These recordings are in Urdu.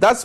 10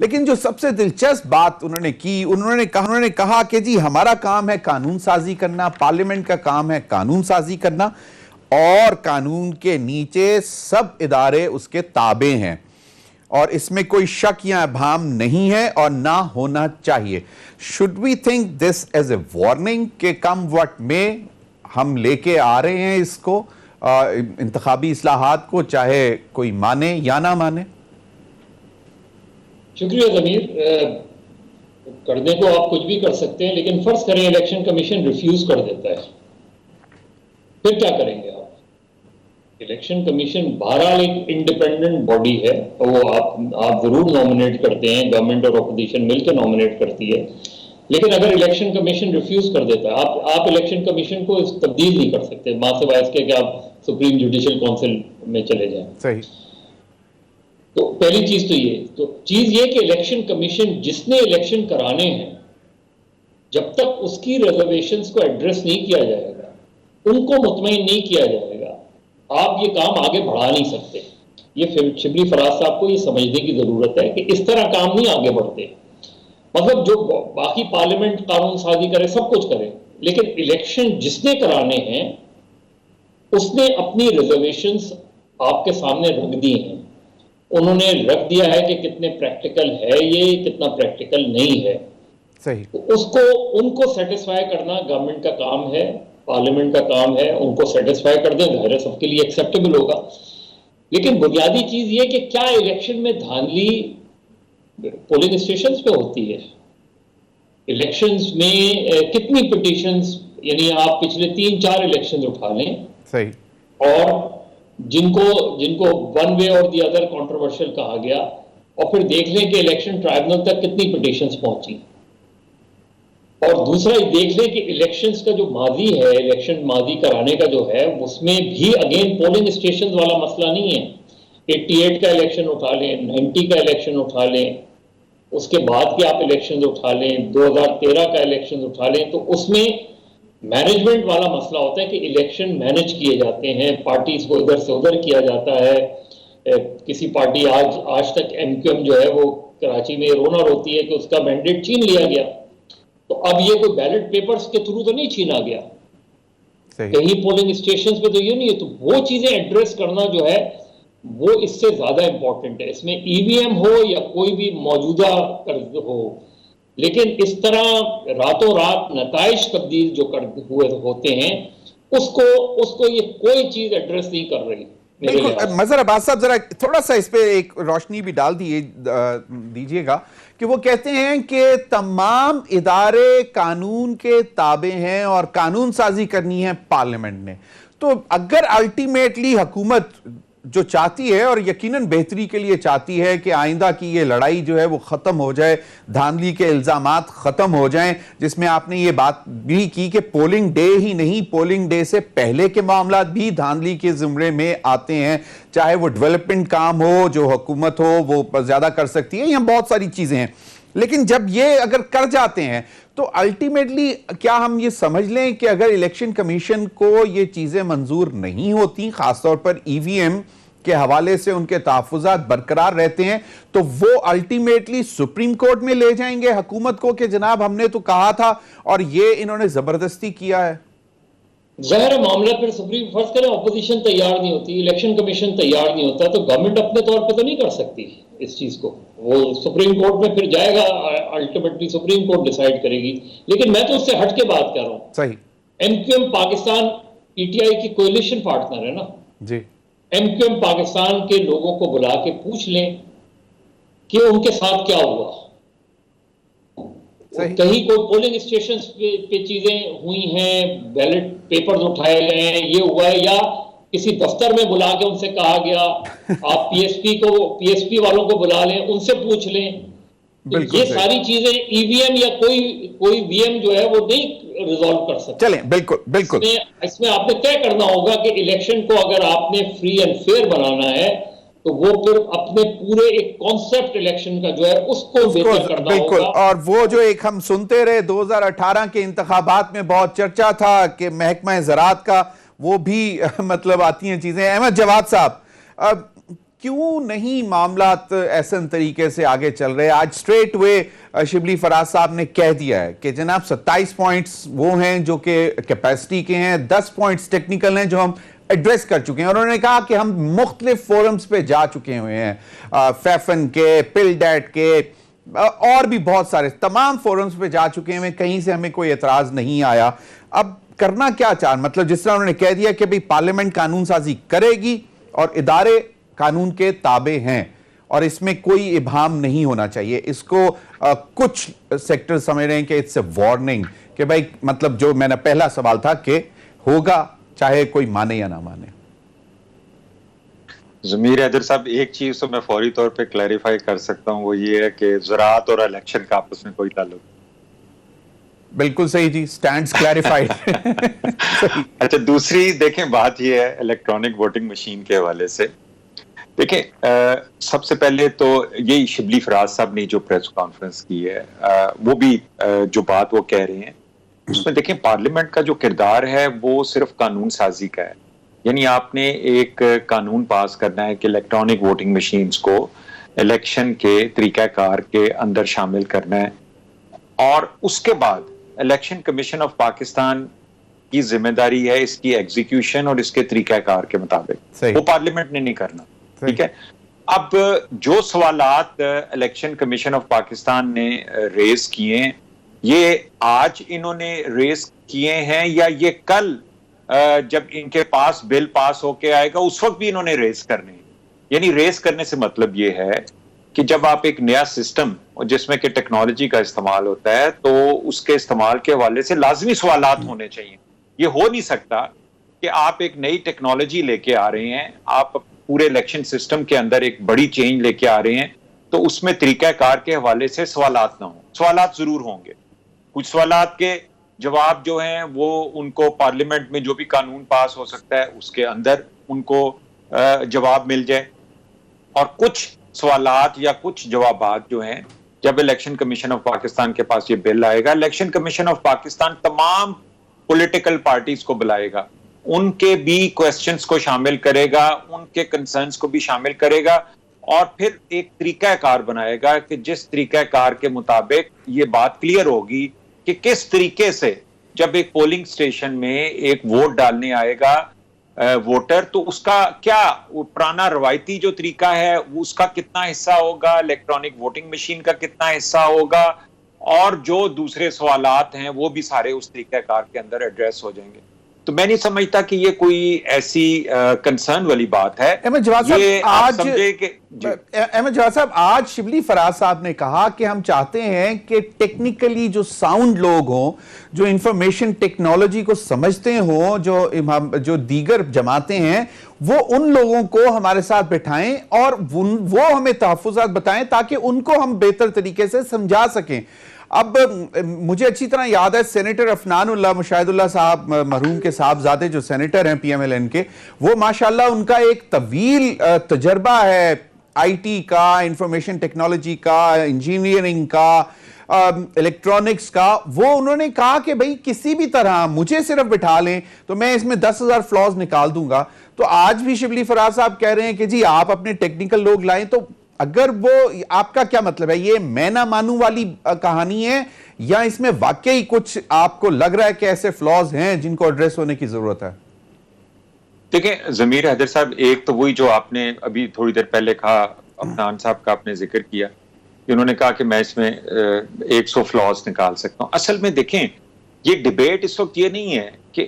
لیکن جو سب سے دلچسپ بات انہوں نے کی، انہوں نے کہا کہ جی ہمارا کام ہے قانون سازی کرنا، پارلیمنٹ کا کام ہے قانون سازی کرنا، اور قانون کے نیچے سب ادارے اس کے تابع ہیں، اور اس میں کوئی شک یا ابہام نہیں ہے اور نہ ہونا چاہیے۔ should we think this as a warning کہ کم وقت میں ہم لے کے آ رہے ہیں اس کو، انتخابی اصلاحات کو، چاہے کوئی مانے یا نہ مانے؟ شکریہ ضمیر، کرنے کو آپ کچھ بھی کر سکتے ہیں، لیکن فرض کریں الیکشن کمیشن ریفیوز کر دیتا ہے، پھر کیا کریں گے آپ؟ الیکشن کمیشن بہرحال ایک انڈیپینڈنٹ باڈی ہے، وہ آپ ضرور نامنیٹ کرتے ہیں، گورنمنٹ اور اپوزیشن مل کے نامنیٹ کرتی ہے، لیکن اگر الیکشن کمیشن ریفیوز کر دیتا ہے، آپ الیکشن کمیشن کو تبدیل نہیں کر سکتے، ماں سے باعث کہ آپ سپریم جوڈیشل کونسل میں چلے جائیں۔ صحیح۔ تو پہلی چیز تو چیز یہ کہ الیکشن کمیشن جس نے الیکشن کرانے ہیں، جب تک اس کی ریزرویشنز کو ایڈریس نہیں کیا جائے گا، ان کو مطمئن نہیں کیا جائے گا، آپ یہ کام آگے بڑھا نہیں سکتے۔ یہ شبلی فراز صاحب کو یہ سمجھنے کی ضرورت ہے کہ اس طرح کام نہیں آگے بڑھتے۔ مطلب جو باقی پارلیمنٹ قانون سازی کرے، سب کچھ کرے، لیکن الیکشن جس نے کرانے ہیں اس نے اپنی ریزرویشنز آپ کے سامنے رکھ دی ہیں، انہوں نے رکھ دیا ہے کہ کتنے پریکٹیکل ہے، یہ کتنا پریکٹیکل نہیں ہے۔ صحیح۔ ان کو سیٹسفائی کرنا گورنمنٹ کا کام ہے، پارلیمنٹ کا کام ہے، ان کو سیٹسفائی کر دیں، ظاہر ہے سب کے لیے ایکسیپٹیبل ہوگا۔ لیکن بنیادی چیز یہ کہ کیا الیکشن میں دھاندلی پولنگ اسٹیشنز پہ ہوتی ہے؟ الیکشنز میں کتنی پٹیشنز، یعنی آپ پچھلے 3-4 الیکشنز اٹھا لیں، صحیح، اور جن کو ون وے اور دی ادر کنٹروورشل کہا گیا، اور پھر دیکھ لیں کہ الیکشن ٹرائبونل تک کتنی پٹیشنز پہنچی، اور دوسرا یہ دیکھ لیں کہ الیکشنز کا جو ماضی ہے، الیکشن ماضی کرانے کا جو ہے، اس میں بھی اگین پولنگ اسٹیشنز والا مسئلہ نہیں ہے۔ 88 کا الیکشن اٹھا لیں، 90 کا الیکشن اٹھا لیں، اس کے بعد کے آپ الیکشنز اٹھا لیں، 2013 کا الیکشن اٹھا لیں، تو اس میں مینجمنٹ والا مسئلہ ہوتا ہے کہ الیکشن مینج کیے جاتے ہیں، پارٹیز کو ادھر سے ادھر کیا جاتا ہے۔ کسی پارٹی آج تک ایم کیو ایم جو ہے وہ کراچی میں رونا روتی ہے کہ اس کا مینڈیٹ چھین لیا گیا، تو اب یہ کوئی بیلٹ پیپرز کے تھرو تو نہیں چھینا گیا، کہیں پولنگ اسٹیشنز پہ تو یہ نہیں ہے۔ تو وہ چیزیں ایڈریس کرنا جو ہے وہ اس سے زیادہ امپورٹنٹ ہے، اس میں ای وی ایم ہو یا کوئی بھی موجودہ ہو، لیکن اس طرح راتوں رات نتائج تبدیل جو ہوئے ہوتے ہیں، اس کو یہ کوئی چیز ایڈریس نہیں کر رہی۔ بالکل۔ مظہر عباس صاحب ذرا تھوڑا سا اس پہ ایک روشنی بھی ڈال دیجئے گا کہ وہ کہتے ہیں کہ تمام ادارے قانون کے تابع ہیں اور قانون سازی کرنی ہے پارلیمنٹ نے، تو اگر الٹیمیٹلی حکومت جو چاہتی ہے، اور یقیناً بہتری کے لیے چاہتی ہے کہ آئندہ کی یہ لڑائی جو ہے وہ ختم ہو جائے، دھاندلی کے الزامات ختم ہو جائیں، جس میں آپ نے یہ بات بھی کی کہ پولنگ ڈے ہی نہیں، پولنگ ڈے سے پہلے کے معاملات بھی دھاندلی کے زمرے میں آتے ہیں، چاہے وہ ڈیولپمنٹ کام ہو، جو حکومت ہو وہ زیادہ کر سکتی ہے، یہاں بہت ساری چیزیں ہیں، لیکن جب یہ اگر کر جاتے ہیں تو الٹیمیٹلی کیا ہم یہ سمجھ لیں کہ اگر الیکشن کمیشن کو یہ چیزیں منظور نہیں ہوتی، خاص طور پر ای وی ایم کے حوالے سے ان کے تحفظات برقرار رہتے ہیں، تو وہ الٹیمیٹلی سپریم کورٹ میں لے جائیں گے حکومت کو کہ جناب ہم نے تو کہا تھا اور یہ انہوں نے زبردستی کیا ہے؟ ظاہر معاملہ پھر سپریم، فرض کریں اپوزیشن تیار نہیں ہوتی، الیکشن کمیشن تیار نہیں ہوتا، تو گورنمنٹ اپنے طور پہ تو نہیں کر سکتی اس چیز کو، وہ سپریم کورٹ میں پھر جائے گا، الٹیمیٹلی سپریم کورٹ ڈیسائیڈ کرے گی۔ لیکن میں تو اس سے ہٹ کے بات کر رہا ہوں، صحیح، M Q M Pakistan P T I کی کولیشن پارٹنر ہے نا، جی، ایم کیو ایم پاکستان کے لوگوں کو بلا کے پوچھ لیں کہ ان کے ساتھ کیا ہوا، کہیں کوئی پولنگ اسٹیشن پہ چیزیں ہوئی ہیں، بیلٹ پیپرز اٹھائے گئے ہیں، یہ ہوا ہے، یا کسی دفتر میں بلا کے ان سے کہا گیا آپ پی ایس پی والوں کو بلا لیں، ان سے پوچھ لیں۔ یہ ساری چیزیں ای وی ایم یا کوئی وی ایم جو ہے وہ نہیں ریزالو کر سکتا۔ چلیں، بالکل بالکل، اس میں آپ نے طے کرنا ہوگا کہ الیکشن کو اگر آپ نے فری اینڈ فیئر بنانا ہے تو وہ پھر اپنے پورے ایک کانسیپٹ الیکشن کا جو ہے اس کو بہتر کرنا ہوگا۔ بالکل، اور وہ جو ایک ہم سنتے رہے 2018 کے انتخابات میں بہت چرچا تھا کہ محکمہ زراعت کا، وہ بھی مطلب آتی ہیں چیزیں۔ احمد جواد صاحب، کیوں نہیں معاملات ایسے طریقے سے آگے چل رہے؟ آج سٹریٹ وے شبلی فراز صاحب نے کہہ دیا ہے کہ جناب 27 پوائنٹس وہ ہیں جو کہ کیپیسٹی کے ہیں، 10 پوائنٹس ٹیکنیکل ہیں جو ہم ایڈریس کر چکے ہیں، اور انہوں نے کہا کہ ہم مختلف فورمز پہ جا چکے ہوئے ہیں، فیفن کے، پل ڈیٹ کے، اور بھی بہت سارے تمام فورمز پہ جا چکے ہیں، کہیں سے ہمیں کوئی اعتراض نہیں آیا۔ اب کرنا کیا چاہ، مطلب جس طرح انہوں نے کہہ دیا کہ بھی پارلیمنٹ قانون سازی کرے گی اور ادارے قانون کے تابع ہیں اور اس میں کوئی ابہام نہیں ہونا چاہیے، اس کو کچھ سیکٹر سمجھ رہے ہیں کہ اٹس اے وارننگ، کہ بھائی مطلب جو میں نے پہلا سوال تھا کہ ہوگا چاہے کوئی مانے یا نہ مانے۔ ضمیر حیدر صاحب، ایک چیز تو میں فوری طور پہ کلیریفائی کر سکتا ہوں، وہ یہ ہے کہ زراعت اور الیکشن کا آپس میں کوئی تعلق نہیں۔ بالکل صحیح جی، سٹینڈز کلیریفائیڈ۔ اچھا، دوسری دیکھیں بات یہ ہے الیکٹرانک ووٹنگ مشین کے حوالے سے، دیکھیں سب سے پہلے تو یہی شبلی فراز صاحب نے جو پریس کانفرنس کی ہے، وہ بھی جو بات وہ کہہ رہے ہیں اس میں دیکھیں پارلیمنٹ کا جو کردار ہے وہ صرف قانون سازی کا ہے، یعنی آپ نے ایک قانون پاس کرنا ہے کہ الیکٹرانک ووٹنگ مشینز کو الیکشن کے طریقہ کار کے اندر شامل کرنا ہے، اور اس کے بعد الیکشن کمیشن آف پاکستان کی ذمہ داری ہے اس کی ایگزیکیوشن اور اس کے طریقہ کار کے مطابق، وہ پارلیمنٹ نے نہیں کرنا، ٹھیک ہے۔ اب جو سوالات الیکشن کمیشن آف پاکستان نے ریز کیے ہیں، یہ آج انہوں نے ریز کیے ہیں یا یہ کل جب ان کے پاس بل پاس ہو کے آئے گا اس وقت بھی انہوں نے ریز کرنے ہیں؟ یعنی ریز کرنے سے مطلب یہ ہے کہ جب آپ ایک نیا سسٹم جس میں کہ ٹیکنالوجی کا استعمال ہوتا ہے تو اس کے استعمال کے حوالے سے لازمی سوالات ہونے چاہیے۔ یہ ہو نہیں سکتا کہ آپ ایک نئی ٹیکنالوجی لے کے آ رہے ہیں، آپ پورے الیکشن سسٹم کے اندر ایک بڑی چینج لے کے آ رہے ہیں تو اس میں طریقہ کار کے حوالے سے سوالات نہ ہوں۔ سوالات ضرور ہوں گے، کچھ سوالات کے جواب جو ہیں وہ ان کو پارلیمنٹ میں جو بھی قانون پاس ہو سکتا ہے اس کے اندر ان کو جواب مل جائے، اور کچھ سوالات یا کچھ جوابات جو ہیں جب الیکشن کمیشن آف پاکستان کے پاس یہ بل آئے گا، الیکشن کمیشن آف پاکستان تمام پولیٹیکل پارٹیز کو بلائے گا، ان کے بھی کوسچنز کو شامل کرے گا، ان کے کنسرنز کو بھی شامل کرے گا، اور پھر ایک طریقہ کار بنائے گا کہ جس طریقہ کار کے مطابق یہ بات کلیئر ہوگی کہ کس طریقے سے جب ایک پولنگ سٹیشن میں ایک ووٹ ڈالنے آئے گا ووٹر تو اس کا کیا پرانا روایتی جو طریقہ ہے اس کا کتنا حصہ ہوگا، الیکٹرانک ووٹنگ مشین کا کتنا حصہ ہوگا، اور جو دوسرے سوالات ہیں وہ بھی سارے اس طریقہ کار کے اندر ایڈریس ہو جائیں گے۔ تو میں نہیں سمجھتا کہ یہ کوئی ایسی کنسرن والی بات ہے۔ احمد جواد صاحب، یہ آپ سمجھے کہ احمد جواد صاحب آج شبلی فراز صاحب نے کہا کہ ہم چاہتے ہیں کہ ٹیکنیکلی جو ساؤنڈ لوگ ہوں، جو انفارمیشن ٹیکنالوجی کو سمجھتے ہوں، جو دیگر جماعتیں ہیں، وہ ان لوگوں کو ہمارے ساتھ بٹھائیں اور وہ ہمیں تحفظات بتائیں تاکہ ان کو ہم بہتر طریقے سے سمجھا سکیں۔ اب مجھے اچھی طرح یاد ہے سینیٹر عفنان اللہ مشاہد اللہ صاحب، مرحوم کے صاحبزادے جو سینیٹر ہیں پی ایم ایل این کے، وہ ماشاءاللہ ان کا ایک طویل تجربہ ہے آئی ٹی کا، انفارمیشن ٹیکنالوجی کا، انجینئرنگ کا، الیکٹرانکس کا۔ وہ انہوں نے کہا کہ بھئی کسی بھی طرح مجھے صرف بٹھا لیں تو میں اس میں 10,000 فلاز نکال دوں گا۔ تو آج بھی شبلی فراز صاحب کہہ رہے ہیں کہ جی آپ اپنے ٹیکنیکل لوگ لائیں، تو اگر وہ آپ کا کیا مطلب ہے؟ یہ میں نہ مانوں والی کہانی ہے یا اس میں واقعی کچھ آپ کو لگ رہا ہے کہ ایسے فلاز ہیں جن کو ایڈریس ہونے کی ضرورت ہے؟ دیکھیں ضمیر حیدر صاحب، ایک تو وہی جو آپ نے ابھی تھوڑی دیر پہلے کہا، عفنان صاحب کا آپ نے ذکر کیا کہ انہوں نے کہا کہ میں اس میں 100 فلاز نکال سکتا ہوں۔ اصل میں دیکھیں یہ ڈیبیٹ اس وقت یہ نہیں ہے کہ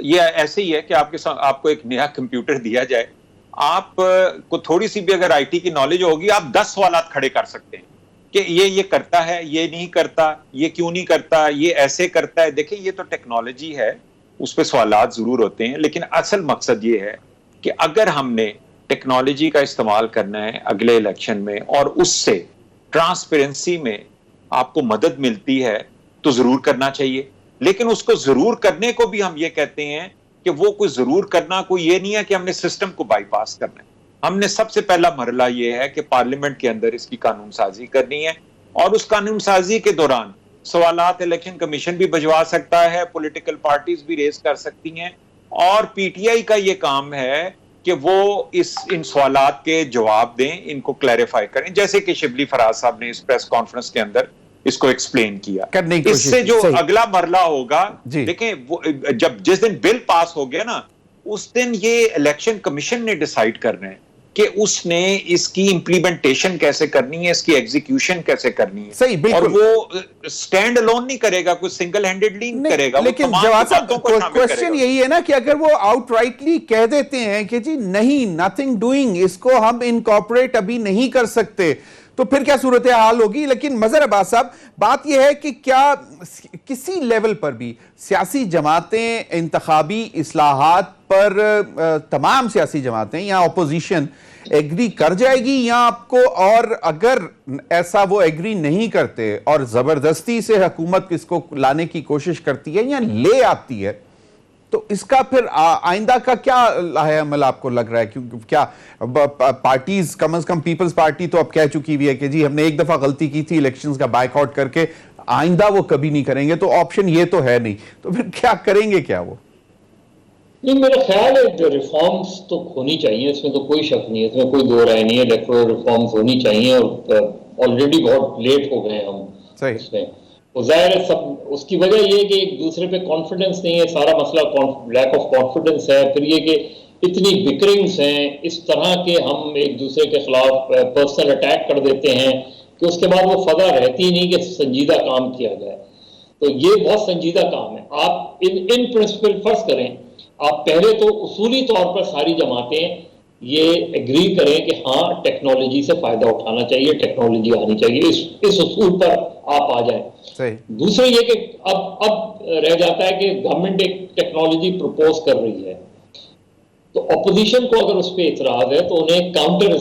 یہ ایسے ہی ہے کہ آپ کو ایک نیا کمپیوٹر دیا جائے، آپ کو تھوڑی سی بھی اگر آئی ٹی کی نالج ہوگی آپ 10 سوالات کھڑے کر سکتے ہیں کہ یہ کرتا ہے، یہ نہیں کرتا، یہ کیوں نہیں کرتا، یہ ایسے کرتا ہے۔ دیکھیں یہ تو ٹیکنالوجی ہے، اس پہ سوالات ضرور ہوتے ہیں، لیکن اصل مقصد یہ ہے کہ اگر ہم نے ٹیکنالوجی کا استعمال کرنا ہے اگلے الیکشن میں اور اس سے ٹرانسپیرنسی میں آپ کو مدد ملتی ہے تو ضرور کرنا چاہیے، لیکن اس کو ضرور کرنے کو بھی ہم یہ کہتے ہیں کہ وہ کوئی ضرور کرنا کوئی یہ نہیں ہے کہ ہم نے سسٹم کو بائی پاس کرنا ہے۔ ہم نے سب سے پہلا مرحلہ یہ ہے کہ پارلیمنٹ کے اندر اس کی قانون سازی کرنی ہے، اور اس قانون سازی کے دوران سوالات الیکشن کمیشن بھی بھجوا سکتا ہے، پولیٹیکل پارٹیز بھی ریز کر سکتی ہیں، اور پی ٹی آئی کا یہ کام ہے کہ وہ ان سوالات کے جواب دیں, ان کو کلیریفائی کریں, جیسے کہ شبلی فراز صاحب نے اس پریس کانفرنس کے اندر اس کو ایکسپلین کیا. اس سے جو اگلا مرحلہ ہوگا, دیکھیں جس دن بل پاس ہو گیا نا, اس دن یہ الیکشن کمیشن نے ڈیسائیڈ کرنا ہے کہ اس نے اس کی امپلیمنٹیشن کیسے کرنی ہے, اس کی ایگزیکیوشن کیسے کرنی ہے. صحیح, بالکل. اور وہ سٹینڈ الون نہیں کرے گا, کوئی سنگل ہینڈڈلی نہیں کرے گا. لیکن جواد صاحب کوشچن یہی ہے نا کہ اگر وہ آؤٹ رائٹلی کہہ دیتے ہیں کہ جی نہیں, نتھنگ ڈوئنگ, اس کو ہم انکارپوریٹ ابھی نہیں کر سکتے, تو پھر کیا صورتحال ہوگی. لیکن مظہر عباس صاحب, بات یہ ہے کہ کیا کسی لیول پر بھی سیاسی جماعتیں انتخابی اصلاحات پر, تمام سیاسی جماعتیں یا اپوزیشن ایگری کر جائے گی, یا آپ کو, اور اگر ایسا وہ ایگری نہیں کرتے اور زبردستی سے حکومت اس کو لانے کی کوشش کرتی ہے یا لے آتی ہے, تو اس کا پھر آئندہ کا کیا لاہ عمل آپ کو لگ رہا ہے؟ کیونکہ کیا پارٹیز, کم از کم پیپلز پارٹی تو اب کہہ چکی ہوئی ہے کہ جی ہم نے ایک دفعہ غلطی کی تھی الیکشنز کا بائیک آؤٹ کر کے, آئندہ وہ کبھی نہیں کریں گے, تو آپشن یہ تو ہے نہیں, تو پھر کیا کریں گے کیا وہ؟ نہیں, میرا خیال ہے جو ریفارمز تو ہونی چاہیے, اس میں تو کوئی شک نہیں ہے, اس میں کوئی دو رائے نہیں ہے. الیکٹورل ریفارمز ہونی چاہیے, اور آلریڈی بہت لیٹ ہو گئے ہم اس میں. ظاہر ہے سب, اس کی وجہ یہ ہے کہ ایک دوسرے پہ کانفیڈنس نہیں ہے, سارا مسئلہ لیک آف کانفیڈنس ہے. پھر یہ کہ اتنی بکرنگز ہیں اس طرح کے, ہم ایک دوسرے کے خلاف پرسنل اٹیک کر دیتے ہیں کہ اس کے بعد وہ فضا رہتی نہیں کہ سنجیدہ کام کیا جائے. تو یہ بہت سنجیدہ کام ہے. آپ ان پرنسپل فرض کریں, آپ پہلے تو اصولی طور پر ساری جماعتیں یہ ایگری کریں کہ ہاں ٹیکنالوجی سے فائدہ اٹھانا چاہیے, ٹیکنالوجی آنی چاہیے, اس اصول پر آپ آ جائیں. دوسرے یہ کہ اب رہ جاتا ہے کہ گورنمنٹ ایک ٹیکنالوجی پروپوز کر رہی ہے, تو اپوزیشن کو اگر اس پہ اعتراض ہے تو انہیں کاؤنٹر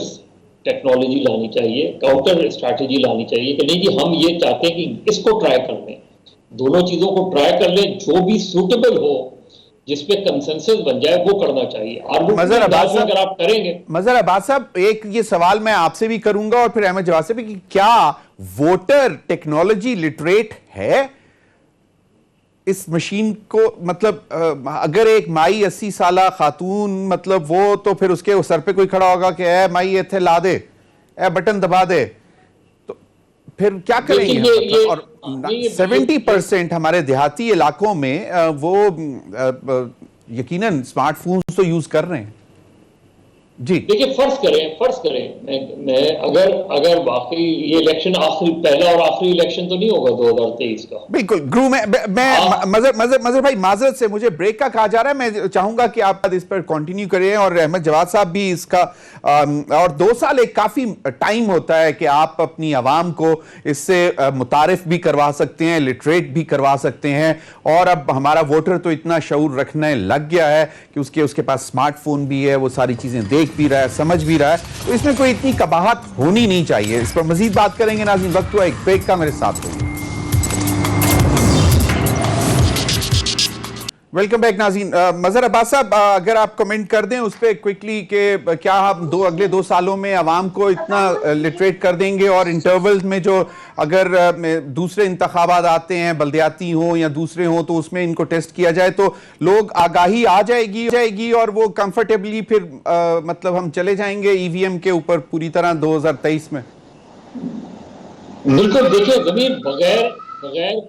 ٹیکنالوجی لانی چاہیے, کاؤنٹر اسٹریٹجی لانی چاہیے کہ نہیں جی ہم یہ چاہتے ہیں کہ اس کو ٹرائی کر لیں, دونوں چیزوں کو ٹرائی کر لیں, جو بھی سوٹیبل ہو, جس پہ کنسنسس بن جائے وہ کرنا چاہیے. مظہر عباس صاحب, ایک یہ سوال میں آپ سے بھی کروں گا اور پھر احمد جواد سے بھی, کہ کیا ووٹر ٹیکنالوجی لٹریٹ ہے اس مشین کو؟ مطلب اگر ایک مائی 80 سالہ خاتون, مطلب وہ تو پھر اس کے سر پہ کوئی کھڑا ہوگا کہ اے مائی ایتھے لا دے, اے بٹن دبا دے, تو پھر کیا کریں گے؟ اور 70% ہمارے دیہاتی علاقوں میں وہ یقیناً اسمارٹ فونز تو یوز کر رہے ہیں. جی دیکھیں, فرض کریں میں اگر واقعی یہ الیکشن پہلا اور آخری الیکشن تو نہیں ہوگا 2023 کا. بالکل. گرو میں مظہر بھائی معذرت سے مجھے بریک کا کہا جا رہا ہے, میں چاہوں گا کہ آپ اس پر کنٹینیو کریں, اور احمد جواد صاحب بھی اس کا, اور 2 سال ایک کافی ٹائم ہوتا ہے کہ آپ اپنی عوام کو اس سے متعارف بھی کروا سکتے ہیں, لٹریٹ بھی کروا سکتے ہیں. اور اب ہمارا ووٹر تو اتنا شعور رکھنے لگ گیا ہے کہ اس کے پاس اسمارٹ فون بھی ہے, وہ ساری چیزیں دیکھ بھی رہا ہے, سمجھ بھی رہا ہے, تو اس میں کوئی اتنی قباحت ہونی نہیں چاہیے. اس پر مزید بات کریں گے ناظرین, وقت ہوا ایک بریک کا, میرے ساتھ ہوگی. ویلکم بیک ناظرین. مظہر عباس صاحب, اگر آپ کمنٹ کر دیں اس پہ کوئکلی کہ کیا ہم اگلے 2 سالوں میں عوام کو اتنا لٹریٹ کر دیں گے, اور انٹرولز میں جو اگر دوسرے انتخابات آتے ہیں, بلدیاتی ہوں یا دوسرے ہوں, تو اس میں ان کو ٹیسٹ کیا جائے تو لوگ آگاہی آ جائے گی اور وہ کمفرٹیبلی پھر مطلب ہم چلے جائیں گے ای وی ایم کے اوپر پوری طرح 2023 میں؟ بالکل. دیکھیں زمین بغیر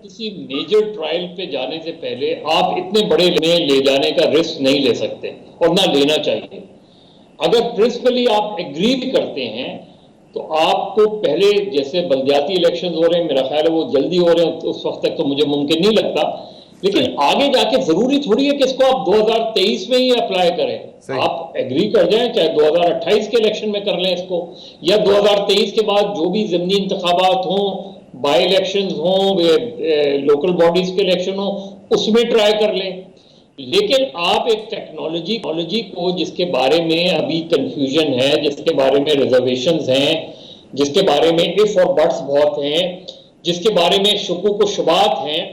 کسی میجر ٹرائل پہ جانے سے پہلے آپ اتنے بڑے میں لے جانے کا رسک نہیں لے سکتے, اور نہ لینا چاہیے. اگر پرنسپلی آپ ایگری بھی کرتے ہیں تو آپ کو پہلے, جیسے بلدیاتی الیکشنز ہو رہے ہیں, میرا خیال ہے وہ جلدی ہو رہے ہیں, اس وقت تک تو مجھے ممکن نہیں لگتا, لیکن آگے جا کے ضروری تھوڑی ہے کہ اس کو آپ 2023 میں ہی اپلائی کریں. آپ ایگری کر جائیں, چاہے 2028 کے الیکشن میں کر لیں اس کو, یا 2023 کے بعد جو بھی ضمنی انتخابات ہوں, بائی الیکشنز ہوں, لوکل باڈیز کے الیکشن ہوں, اس میں ٹرائی کر لیں. لیکن آپ ایک ٹیکنالوجی کو جس کے بارے میں ابھی کنفیوژن ہے, جس کے بارے میں ریزرویشنز ہیں, جس کے بارے میں اف اور بٹس بہت ہیں, جس کے بارے میں شکوک و شبہات ہیں,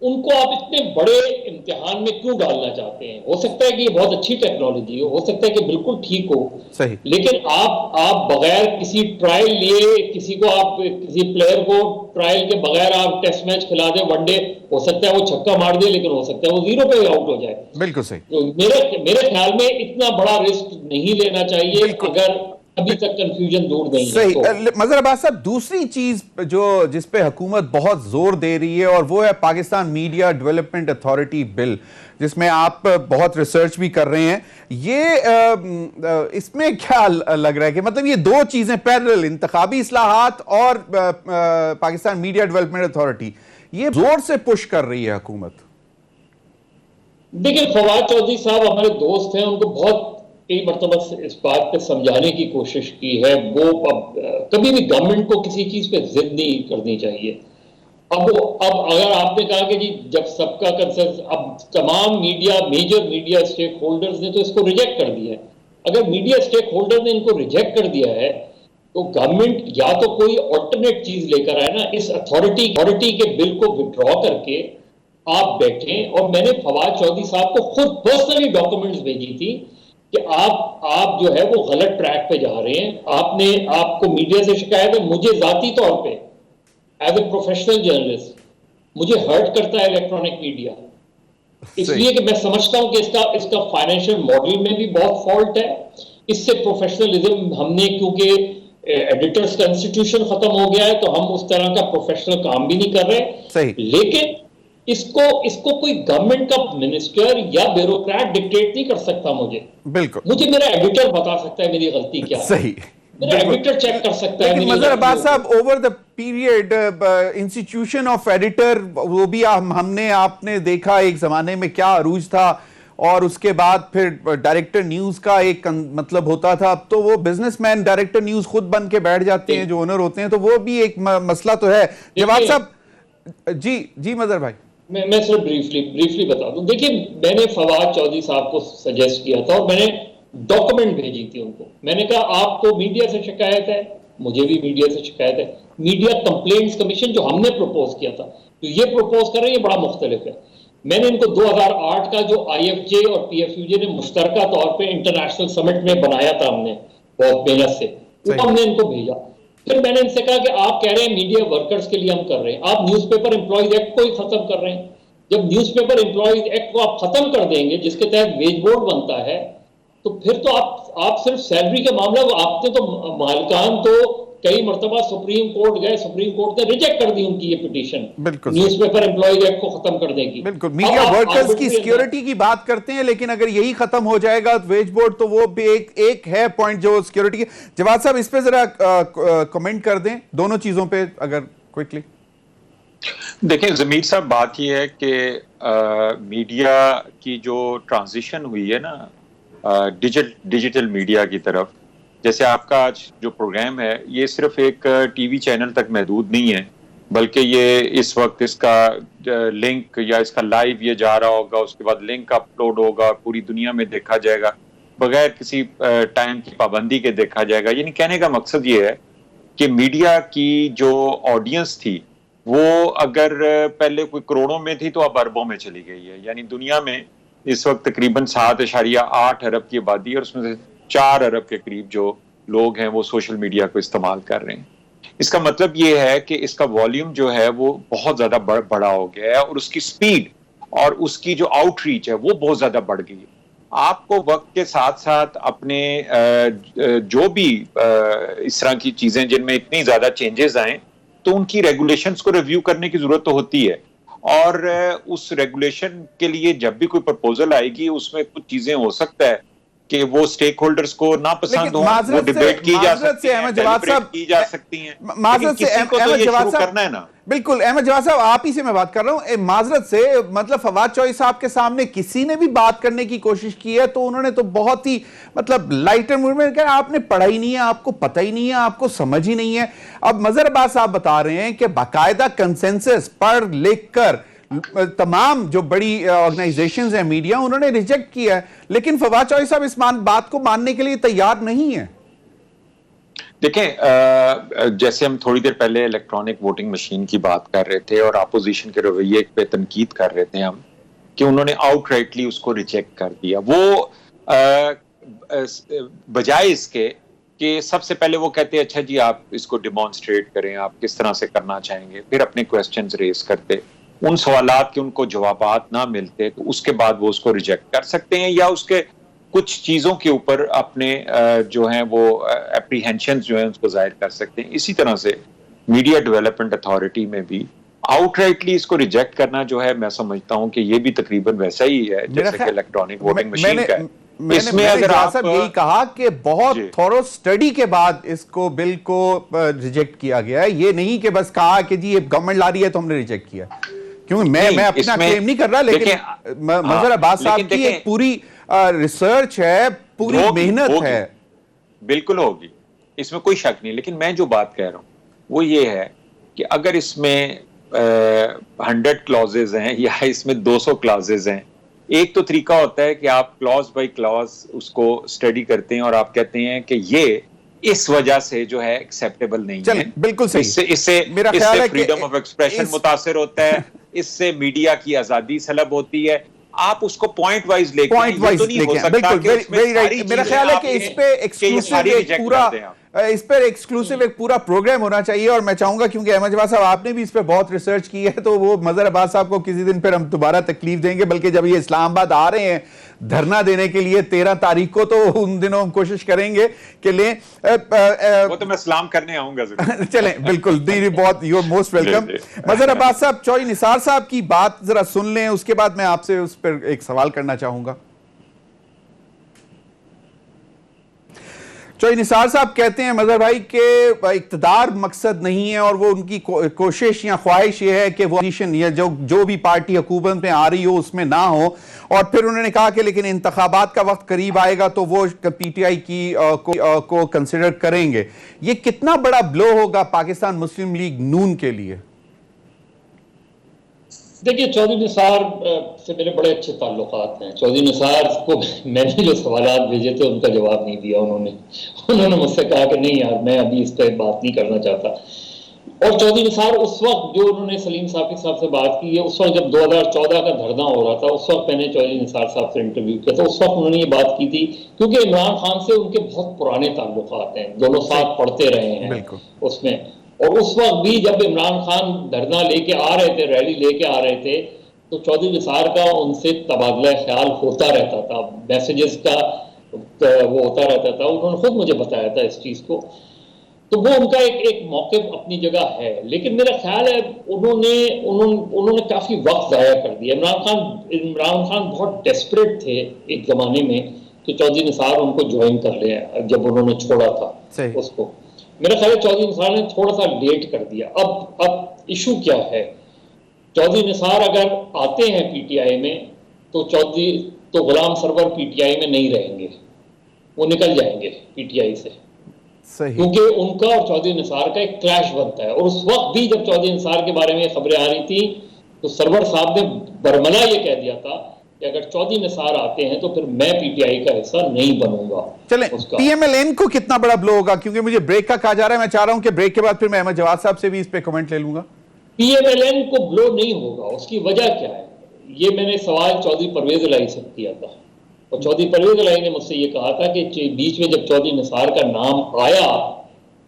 ان کو آپ اتنے بڑے امتحان میں کیوں ڈالنا چاہتے ہیں؟ ہو سکتا ہے کہ یہ بہت اچھی ٹیکنالوجی ہو سکتا ہے کہ بالکل ٹھیک ہو، صحیح، لیکن آپ بغیر کسی ٹرائل لیے کسی کو آپ کسی پلیئر کو ٹرائل کے بغیر آپ ٹیسٹ میچ کھلا دیں ون ڈے، ہو سکتا ہے وہ چھکا مار دے لیکن ہو سکتا ہے وہ 0 پہ آؤٹ ہو جائے. بالکل صحیح، تو میرے خیال میں اتنا بڑا رسک نہیں لینا چاہیے بالکل اگر ابھی تک کنفیوژن دور نہیں ہے صحیح. تو. مظہر عباس صاحب، دوسری چیز جس پہ حکومت بہت زور دے رہی ہے اور وہ ہے پاکستان میڈیا ڈیولپمنٹ اتھارٹی بل، جس میں آپ بہت ریسرچ بھی کر رہے ہیں. یہ اس میں کیا لگ رہا ہے کہ مطلب یہ دو چیزیں پیرلل، انتخابی اصلاحات اور پاکستان میڈیا ڈیولپمنٹ اتھارٹی، یہ زور سے پش کر رہی ہے حکومت؟ دیکھیں، فواد چودھری صاحب ہمارے دوست ہیں، ان کو بہت کئی مرتبہ اس بات پہ سمجھانے کی کوشش کی ہے. وہ کبھی بھی گورنمنٹ کو کسی چیز پہ ضد نہیں کرنی چاہیے. اب اگر آپ نے کہا کہ جی جب سب کا کنسنس، اب تمام میجر میڈیا اسٹیک ہولڈرز نے تو اس کو ریجیکٹ کر دیا ہے. اگر میڈیا اسٹیک ہولڈر نے ان کو ریجیکٹ کر دیا ہے تو گورنمنٹ یا تو کوئی آلٹرنیٹ چیز لے کر آئے نا. اس اتھارٹی کے بل کو وڈرا کر کے آپ بیٹھیں. اور میں نے فواد چودھری صاحب کو خود پرسنلی ڈاکومنٹس بھیجی تھی کہ آپ جو ہے وہ غلط ٹریک پہ جا رہے ہیں. آپ کو میڈیا سے شکایت ہے. مجھے ذاتی طور پہ ایز اے پروفیشنل جرنلسٹ مجھے ہرٹ کرتا ہے الیکٹرانک میڈیا، اس لیے کہ میں سمجھتا ہوں کہ اس کا فائنینشیل ماڈل میں بھی بہت فالٹ ہے. اس سے پروفیشنلزم ہم نے، کیونکہ ایڈیٹرز کا انسٹیٹیوشن ختم ہو گیا ہے تو ہم اس طرح کا پروفیشنل کام بھی نہیں کر رہے. صحیح. لیکن اس کو کوئی گورنمنٹ کا منسٹر یا بیوروکریٹ ڈکٹیٹ نہیں کر سکتا. مجھے میرا ایڈیٹر بتا سکتا ہے میری غلطی کیا ہے. صحیح. میرا ایڈیٹر چیک کر سکتا ہے. لیکن مظہر عباس صاحب، over the period institution of editor, وہ بھی ہم نے آپ نے دیکھا ایک زمانے میں کیا عروج تھا، اور اس کے بعد پھر ڈائریکٹر نیوز کا ایک مطلب ہوتا تھا. اب تو وہ بزنس مین ڈائریکٹر نیوز خود بن کے بیٹھ جاتے ہیں جو اونر ہوتے ہیں، تو وہ بھی ایک مسئلہ تو ہے. جواد صاحب، جی مظہر بھائی. میں صرف بریفلی بتا دوں. دیکھیں، میں نے فواد چودھری صاحب کو سجیسٹ کیا تھا اور میں نے ڈاکومنٹ بھیجی تھی ان کو. میں نے کہا آپ کو میڈیا سے شکایت ہے، مجھے بھی میڈیا سے شکایت ہے. میڈیا کمپلینٹس کمیشن جو ہم نے پروپوز کیا تھا، تو یہ پروپوز کر رہے ہیں، یہ بڑا مختلف ہے. میں نے ان کو 2008 کا جو آئی ایف جے اور پی ایف یو جے نے مشترکہ طور پہ انٹرنیشنل سمٹ میں بنایا تھا، ہم نے بہت محنت سے، وہ ہم نے ان کو بھیجا. پھر میں نے ان سے کہا کہ آپ کہہ رہے ہیں میڈیا ورکرز کے لیے ہم کر رہے ہیں، آپ نیوز پیپر امپلائیز ایکٹ کو ہی ختم کر رہے ہیں. جب نیوز پیپر امپلائیز ایکٹ کو آپ ختم کر دیں گے جس کے تحت ویج بورڈ بنتا ہے، تو پھر تو آپ صرف سیلری کا معاملہ، آپ نے تو مالکان تو کئی مرتبہ سپریم کورٹ گئے، سپریم کورٹ نے ریجیکٹ کر دی ان کی یہ petition news paper employees act کو ختم کرنے کی. بالکل. میڈیا ورکرز کی سیکیورٹی کی بات کرتے ہیں، لیکن اگر یہی ختم ہو جائے گا ویج بورڈ، تو وہ بھی ایک ہے پوائنٹ جو سیکیورٹی کی. جواد صاحب، اس پہ ذرا کمنٹ کر دیں دونوں چیزوں پہ اگر کوئکلی. دیکھیں ضمیر صاحب، بات یہ ہے کہ میڈیا کی جو ٹرانزیشن ہوئی ہے نا ڈیجیٹل میڈیا کی طرف، جیسے آپ کا آج جو پروگرام ہے یہ صرف ایک ٹی وی چینل تک محدود نہیں ہے، بلکہ یہ اس وقت اس کا لنک یا اس کا لائیو یہ جا رہا ہوگا، اس کے بعد لنک اپلوڈ ہوگا، پوری دنیا میں دیکھا جائے گا بغیر کسی ٹائم کی پابندی کے دیکھا جائے گا. یعنی کہنے کا مقصد یہ ہے کہ میڈیا کی جو آڈینس تھی وہ اگر پہلے کوئی کروڑوں میں تھی تو اب اربوں میں چلی گئی ہے. یعنی دنیا میں اس وقت تقریباً 7.8 ارب کی آبادی ہے، اور اس میں سے 4 ارب کے قریب جو لوگ ہیں وہ سوشل میڈیا کو استعمال کر رہے ہیں. اس کا مطلب یہ ہے کہ اس کا والیوم جو ہے وہ بہت زیادہ بڑا ہو گیا ہے، اور اس کی سپیڈ اور اس کی جو آؤٹ ریچ ہے وہ بہت زیادہ بڑھ گئی ہے. آپ کو وقت کے ساتھ ساتھ اپنے جو بھی اس طرح کی چیزیں جن میں اتنی زیادہ چینجز آئیں تو ان کی ریگولیشنز کو ریویو کرنے کی ضرورت تو ہوتی ہے. اور اس ریگولیشن کے لیے جب بھی کوئی پرپوزل آئے گی اس میں کچھ چیزیں ہو سکتا ہے کہ وہ سٹیک ہولڈرز کو ناپسند ہوں، وہ ڈیبیٹ کی جا سکتی ہیں، ڈیلیبریٹ کی جا سکتی ہیں، لیکن کسی کو تو یہ شروع کرنا ہے نا. بالکل. احمد جواد صاحب، آپ ہی سے میں بات کر رہا ہوں. معذرت سے، مطلب فواد چودھری صاحب کے سامنے کسی نے بھی بات کرنے کی کوشش کی ہے تو انہوں نے تو بہت ہی مطلب لائٹر موڈ میں کہا آپ نے پڑھا ہی نہیں ہے، آپ کو پتہ ہی نہیں ہے، آپ کو سمجھ ہی نہیں ہے. اب مظہر عباس صاحب بتا رہے ہیں کہ باقاعدہ کنسنسس پڑھ لکھ کر تمام جو بڑی آرگنائزیشنز ہیں میڈیا، انہوں نے ریجیکٹ کیا ہے، لیکن فواد چودھری صاحب اس بات کو ماننے کے لیے تیار نہیں ہیں. دیکھیں جیسے ہم تھوڑی دیر پہلے الیکٹرانک ووٹنگ مشین کی بات کر رہے تھے اور اپوزیشن کے رویے پہ تنقید کر رہے تھے ہم کہ انہوں نے آؤٹ رائٹلی اس کو ریجیکٹ کر دیا. وہ بجائے اس کے کہ سب سے پہلے وہ کہتے ہیں اچھا جی آپ اس کو ڈیمانسٹریٹ کریں, آپ کس طرح سے کرنا چاہیں گے, پھر اپنے کویسچنز ریز کرتے, ان سوالات کے ان کو جوابات نہ ملتے تو اس کے بعد وہ اس کو ریجیکٹ کر سکتے ہیں یا اس کے کچھ چیزوں کے اوپر اپنے جو ہیں وہ اپریہینشنز جو ہیں اس کو ظاہر کر سکتے ہیں. اسی طرح سے میڈیا ڈیولپمنٹ اتھارٹی میں بھی آؤٹ رائٹلی اس کو ریجیکٹ کرنا جو ہے میں سمجھتا ہوں کہ یہ بھی تقریباً ویسا ہی ہے جیسے کہ الیکٹرانک ووٹنگ مشین کا ہے. اس میں اگر آپ یہی کہا کہ بہت تھورو سٹڈی کے بعد اس کو بل کو ریجیکٹ کیا گیا ہے, یہ نہیں کہ بس کہا کہ جی یہ گورنمنٹ لا رہی ہے تو ہم نے ریجیکٹ کیا, کیونکہ میں اپنا کلیم نہیں کر رہا, لیکن مظہر عباس صاحب کی ایک پوری ریسرچ ہے, پوری محنت ہے. بالکل ہوگی, اس میں کوئی شک نہیں, لیکن میں جو بات کہہ رہا ہوں وہ یہ ہے کہ اگر اس میں 100 کلازز ہیں یا اس میں 200 کلازز ہیں, ایک تو طریقہ ہوتا ہے کہ آپ کلاز بائی کلاز اس کو سٹڈی کرتے ہیں اور آپ کہتے ہیں کہ یہ اس وجہ سے جو ہے ایکسیپٹیبل نہیں ہے, بالکل صحیح, اس سے فریڈم آف ایکسپریشن متاثر ہوتا ہے, اس سے میڈیا کی آزادی سلب ہوتی ہے. آپ اس کو پوائنٹ وائز لے کے میرا خیال ہے کہ اس پہ ایکسکلوسیو ایک پورا پروگرام ہونا چاہیے, اور میں چاہوں گا کیونکہ احمد جواد صاحب آپ نے بھی اس پہ بہت ریسرچ کی ہے تو وہ مظہر عباس صاحب کو کسی دن پھر ہم دوبارہ تکلیف دیں گے, بلکہ جب یہ اسلام آباد آ رہے ہیں دھرنا دینے کے لیے 13 تاریخ کو, تو ان دنوں ہم کوشش کریں گے کہ لیں, وہ تو میں سلام کرنے آؤں گا چلیں بالکل, بہت یو موسٹ ویلکم. مظہر عباس صاحب, چوہدری نثار صاحب کی بات ذرا سن لیں, اس کے بعد میں آپ سے اس پر ایک سوال کرنا چاہوں گا. چوہدری نثار صاحب کہتے ہیں مظہر بھائی کہ اقتدار مقصد نہیں ہے, اور وہ ان کی کوشش یا خواہش یہ ہے کہ وہ اپوزیشن یا جو بھی پارٹی حکومت میں آ رہی ہو اس میں نہ ہو, اور پھر انہوں نے کہا کہ لیکن انتخابات کا وقت قریب آئے گا تو وہ پی ٹی آئی کی کو کنسیڈر کریں گے. یہ کتنا بڑا بلو ہوگا پاکستان مسلم لیگ نون کے لیے؟ دیکھیے, چوہدری نثار سے میرے بڑے اچھے تعلقات ہیں. چوہدری نثار کو میں نے جو سوالات بھیجے تھے ان کا جواب نہیں دیا انہوں نے مجھ سے کہا کہ نہیں یار میں ابھی اس پہ بات نہیں کرنا چاہتا. اور چوہدری نثار اس وقت جو انہوں نے سلیم صافی صاحب سے بات کی ہے, اس وقت جب 2014 کا دھرنا ہو رہا تھا, اس وقت میں نے چوہدری نثار صاحب سے انٹرویو کیا تھا. اس وقت انہوں نے یہ بات کی تھی کیونکہ عمران خان سے ان کے بہت پرانے تعلقات ہیں, دونوں ساتھ پڑھتے رہے ہیں اس میں. اور اس وقت بھی جب عمران خان دھرنا لے کے آ رہے تھے, ریلی لے کے آ رہے تھے, تو چوہدری نثار کا ان سے تبادلہ خیال ہوتا رہتا تھا, میسیجز کا وہ ہوتا رہتا تھا. انہوں نے خود مجھے بتایا تھا اس چیز کو, تو وہ ان کا ایک موقف اپنی جگہ ہے. لیکن میرا خیال ہے انہوں نے کافی وقت ضائع کر دیا. عمران خان بہت ڈیسپریٹ تھے ایک زمانے میں کہ چوہدری نثار ان کو جوائن کر لیں جب انہوں نے چھوڑا تھا اس کو. میرا خیال ہے چوہدری نثار نے تھوڑا سا لیٹ کر دیا. اب ایشو کیا ہے, چوہدری نثار اگر آتے ہیں پی ٹی آئی میں تو غلام سرور پی ٹی آئی میں نہیں رہیں گے, وہ نکل جائیں گے پی ٹی آئی سے, کیونکہ ان کا اور چوہدری نثار کا ایک کلیش بنتا ہے. اور اس وقت بھی جب چوہدری نثار کے بارے میں خبریں آ رہی تھی تو سرور صاحب نے برملا یہ کہہ دیا تھا کہ اگر چوہدری نثار آتے ہیں تو پھر میں پی ٹی آئی کا حصہ نہیں بنوں گا. چلیں, پی ایم ایل این کو کتنا بڑا بلو ہوگا, کیونکہ مجھے بریک کا کہا جا رہا ہے, میں چاہ رہا ہوں کہ بریک کے بعد پھر میں احمد جواد صاحب سے بھی اس پہ کمنٹ لے لوں گا. پی ایم ایل این کو بلو نہیں ہوگا, اس کی وجہ کیا ہے, یہ میں نے سوال چودھری پرویز الہی سے کیا تھا, اور چودھری پرویز الہی نے مجھ سے یہ کہا تھا کہ بیچ میں جب چوہدری نثار کا نام آیا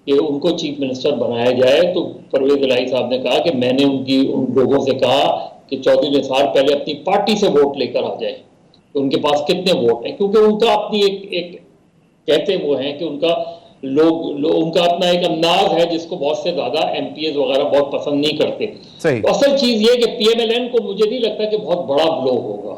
کہ ان کو چیف منسٹر بنایا جائے, تو پرویز الہی صاحب نے کہا کہ میں نے ان لوگوں سے کہا کہ چوہدری نثار پہلے اپنی پارٹی سے ووٹ لے کر آ جائے کہ ان کے پاس کتنے ووٹ ہیں, کیونکہ ان کا اپنی ایک کہتے وہ ہیں کہ ان کا اپنا ایک انداز ہے جس کو بہت سے زیادہ ایم پی ایز وغیرہ بہت پسند نہیں کرتے. اصل چیز یہ کہ پی ایم ایل این کو مجھے نہیں لگتا کہ بہت بڑا بلو ہوگا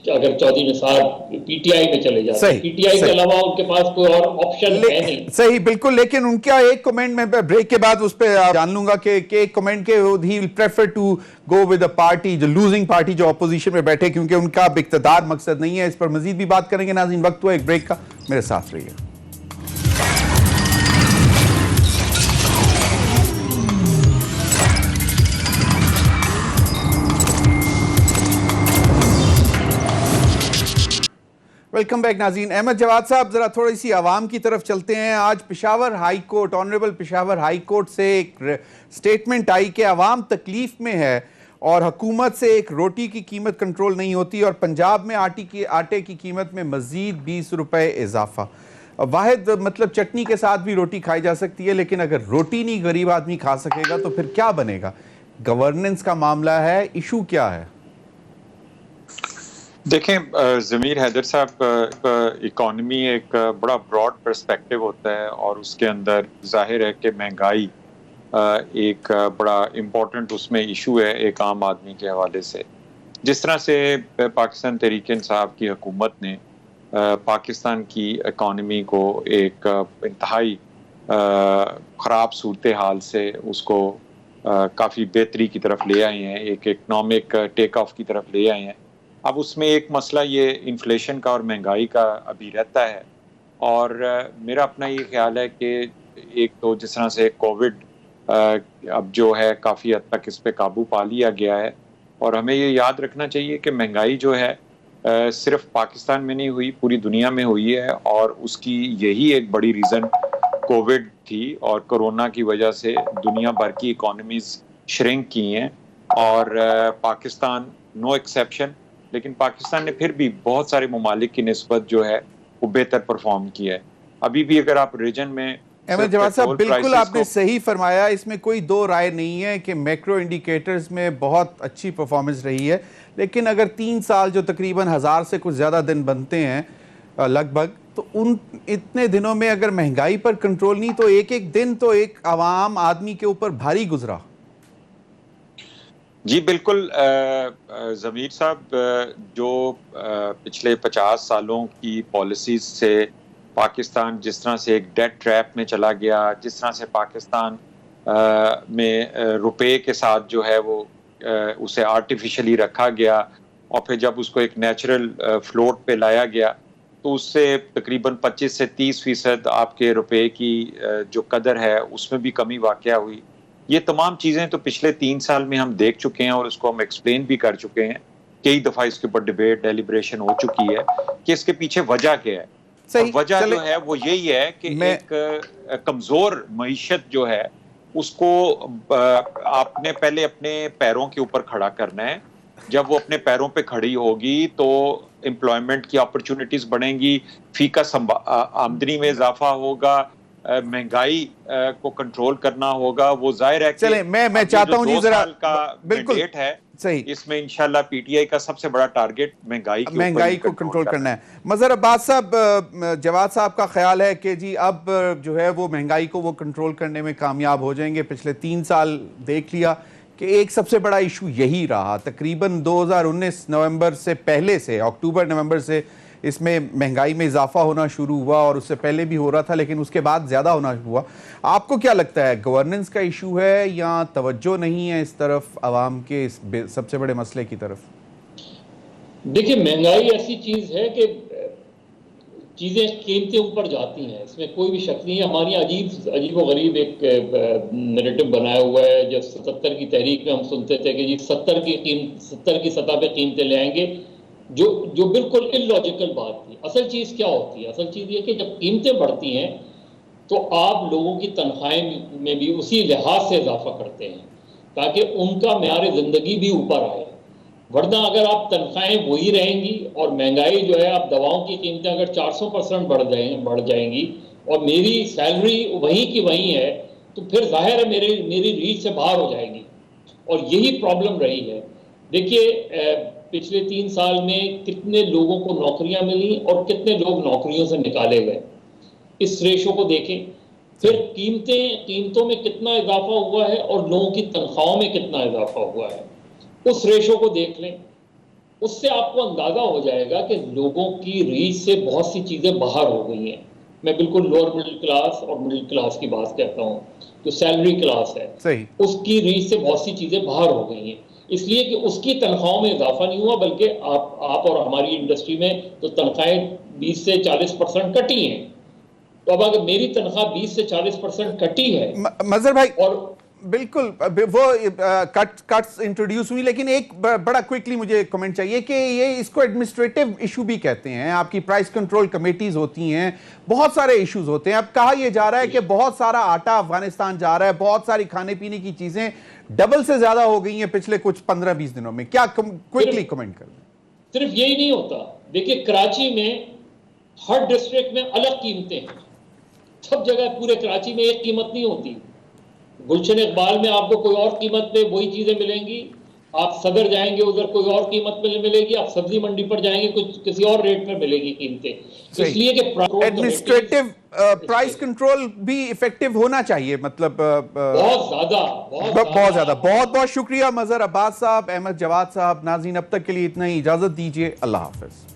اگر چوہدری نثار پی ٹی آئی میں چلے جاتے ہیں. پی ٹی آئی کے علاوہ ان کے پاس کوئی اور آپشن ہے نہیں. صحیح, بالکل. لیکن ان کا ایک کمنٹ میں بریک کے بعد اس پہ جان لوں گا کہ ایک کمنٹ کے he will prefer to go with the party, جو losing party جو اپوزیشن میں بیٹھے, کیونکہ ان کا اقتدار مقصد نہیں ہے. اس پر مزید بھی بات کریں گے. ناظرین, وقت ہوا ایک بریک کا, میرے ساتھ رہیے. ویلکم بیک ناظرین. احمد جواد صاحب, ذرا تھوڑی سی عوام کی طرف چلتے ہیں. آج Peshawar high court, honourable Peshawar high court سے ایک سٹیٹمنٹ آئی کہ عوام تکلیف میں ہے اور حکومت سے ایک روٹی کی قیمت کنٹرول نہیں ہوتی اور پنجاب میں آٹے کی قیمت میں مزید 20 روپے اضافہ. واحد مطلب چٹنی کے ساتھ بھی روٹی کھائی جا سکتی ہے, لیکن اگر روٹی نہیں غریب آدمی کھا سکے گا تو پھر کیا بنے گا؟ گورننس کا معاملہ ہے, ایشو کیا ہے؟ دیکھیں ضمیر حیدر صاحب, اکانومی ایک بڑا براڈ پرسپیکٹیو ہوتا ہے اور اس کے اندر ظاہر ہے کہ مہنگائی ایک بڑا امپورٹنٹ اس میں ایشو ہے ایک عام آدمی کے حوالے سے. جس طرح سے پاکستان تحریک انصاف کی حکومت نے پاکستان کی اکانومی کو ایک انتہائی خراب صورتحال سے اس کو کافی بہتری کی طرف لے آئے ہیں, ایک اکنامک ٹیک آف کی طرف لے آئے ہیں. اب اس میں ایک مسئلہ یہ انفلیشن کا اور مہنگائی کا ابھی رہتا ہے, اور میرا اپنا یہ خیال ہے کہ ایک تو جس طرح سے کووڈ اب جو ہے کافی حد تک اس پہ قابو پا لیا گیا ہے, اور ہمیں یہ یاد رکھنا چاہیے کہ مہنگائی جو ہے صرف پاکستان میں نہیں ہوئی, پوری دنیا میں ہوئی ہے, اور اس کی یہی ایک بڑی ریزن کووڈ تھی, اور کرونا کی وجہ سے دنیا بھر کی اکانومیز شرنک کی ہیں اور پاکستان نو ایکسیپشن. لیکن پاکستان نے پھر بھی بہت سارے ممالک کی نسبت جو ہے وہ بہتر پرفارم کیا ہے. ابھی بھی اگر آپ ریجن میں احمد جواد صاحب بالکل آپ نے صحیح فرمایا, اس میں کوئی دو رائے نہیں ہے کہ میکرو انڈیکیٹرز میں بہت اچھی پرفارمنس رہی ہے, لیکن اگر 3 سال جو تقریباً 1000 سے کچھ زیادہ دن بنتے ہیں لگ بھگ, تو ان اتنے دنوں میں اگر مہنگائی پر کنٹرول نہیں تو ایک ایک دن تو ایک عوام آدمی کے اوپر بھاری گزرا. جی بالکل ضمیر صاحب, جو پچھلے 50 سالوں کی پالیسیز سے پاکستان جس طرح سے ایک ڈیٹ ٹریپ میں چلا گیا, جس طرح سے پاکستان میں روپے کے ساتھ جو ہے وہ اسے آرٹیفیشلی رکھا گیا, اور پھر جب اس کو ایک نیچرل فلوٹ پہ لایا گیا تو اس سے تقریباً 25 سے 30% آپ کے روپے کی جو قدر ہے اس میں بھی کمی واقع ہوئی. یہ تمام چیزیں تو پچھلے 3 سال میں ہم دیکھ چکے ہیں, اور اس کو ہم ایکسپلین بھی کر چکے ہیں. کئی دفعہ اس کے اوپر ڈیبیٹ ڈیلیبریشن ہو چکی ہے کہ اس کے پیچھے وجہ کیا ہے. اور وجہ جو ہے وہ یہی ہے کہ ایک کمزور معیشت جو ہے اس کو آپ نے پہلے اپنے پیروں کے اوپر کھڑا کرنا ہے. جب وہ اپنے پیروں پہ کھڑی ہوگی تو امپلائمنٹ کی اپرچونٹیز بڑھیں گی, فی کا آمدنی میں اضافہ ہوگا, مہنگائی کو کنٹرول کرنا ہوگا. وہ ظاہر ہے کہ میں چاہتا ہوں جی ذرا کا مینڈیٹ ہے صحیح, اس میں انشاءاللہ پی ٹی آئی کا سب سے بڑا ٹارگٹ مہنگائی کو کنٹرول کرنا ہے. مظہر عباس صاحب, جواد صاحب کا خیال ہے کہ جی اب جو ہے وہ مہنگائی کو وہ کنٹرول کرنے میں کامیاب ہو جائیں گے. پچھلے 3 سال دیکھ لیا کہ ایک سب سے بڑا ایشو یہی رہا. تقریباً 2019 نومبر سے پہلے سے, اکتوبر نومبر سے اس میں مہنگائی میں اضافہ ہونا شروع ہوا, اور اس سے پہلے بھی ہو رہا تھا لیکن اس کے بعد زیادہ ہونا ہوا. آپ کو کیا لگتا ہے, گورننس کا ایشو ہے یا توجہ نہیں ہے اس طرف عوام کے اس سب سے بڑے مسئلے کی طرف؟ دیکھیں مہنگائی ایسی چیز ہے کہ چیزیں قیمتیں اوپر جاتی ہیں, اس میں کوئی بھی شک نہیں ہے. ہماری عجیب و غریب ایک نیریٹو بنایا ہوا ہے. جب 77 کی تحریک میں ہم سنتے تھے کہ جی 70 کی سطح پہ قیمتیں لے آئیں گے, جو بالکل اللاجیکل بات تھی. اصل چیز کیا ہوتی ہے؟ اصل چیز یہ کہ جب قیمتیں بڑھتی ہیں تو آپ لوگوں کی تنخواہیں میں بھی اسی لحاظ سے اضافہ کرتے ہیں تاکہ ان کا معیار زندگی بھی اوپر آئے. ورنہ اگر آپ تنخواہیں وہی رہیں گی اور مہنگائی جو ہے, آپ دواؤں کی قیمتیں اگر 400% بڑھ جائیں گی اور میری سیلری وہیں کی وہیں ہے, تو پھر ظاہر ہے میری ریچ سے باہر ہو جائے گی, اور یہی پرابلم رہی ہے. دیکھیے پچھلے 3 سال میں کتنے لوگوں کو نوکریاں ملی اور کتنے لوگ نوکریوں سے نکالے گئے, اس ریشو کو دیکھیں. پھر قیمتوں میں کتنا اضافہ ہوا ہے اور لوگوں کی تنخواہوں میں کتنا اضافہ ہوا ہے, اس ریشو کو دیکھ لیں. اس سے آپ کو اندازہ ہو جائے گا کہ لوگوں کی ریچ سے بہت سی چیزیں باہر ہو گئی ہیں. میں بالکل لوور مڈل کلاس اور مڈل کلاس کی بات کہتا ہوں, جو سیلری کلاس ہے اس کی ریچ سے بہت سی چیزیں باہر ہو گئی ہیں, اس لیے کہ اس کی تنخواہوں میں اضافہ نہیں ہوا, بلکہ آپ اور ہماری انڈسٹری میں تو تنخواہیں 20 سے 40% کٹی ہیں. تو اب اگر میری تنخواہ 20 سے 40% کٹی ہے مظہر بھائی, اور بالکل وہ کٹس انٹروڈیوس ہوئی، لیکن ایک بڑا کوئکلی مجھے کمنٹ چاہیے کہ یہ اس کو ایڈمنسٹریٹو ایشو بھی کہتے ہیں. آپ کی پرائس کنٹرول کمیٹیز ہوتی ہیں، بہت سارے ایشوز ہوتے ہیں. اب کہا یہ جا رہا ہے کہ بہت سارا آٹا افغانستان جا رہا ہے، بہت ساری کھانے پینے کی چیزیں ڈبل سے زیادہ ہو گئی ہیں پچھلے کچھ 15-20 دنوں میں. کیا کوئکلی کمنٹ کر دیں. صرف یہی نہیں ہوتا، دیکھیے کراچی میں ہر ڈسٹرکٹ میں الگ قیمتیں ہیں، سب جگہ پورے کراچی میں ایک قیمت نہیں ہوتی. گلشن اقبال میں آپ کو کوئی اور قیمت پہ وہی چیزیں ملیں گی، آپ صدر جائیں گے ادھر کوئی اور قیمت پہ ملے گی، آپ سبزی منڈی پر جائیں گے کچھ کسی اور ریٹ پہ ملے گی قیمتیں. اس لیے کہ ایڈمنسٹریٹو پرائس کنٹرول بھی ایفیکٹو ہونا چاہیے، مطلب بہت زیادہ بہت بہت شکریہ مظہر عباس صاحب، احمد جواد صاحب. ناظرین اب تک کے لیے اتنا ہی، اجازت دیجیے، اللہ حافظ.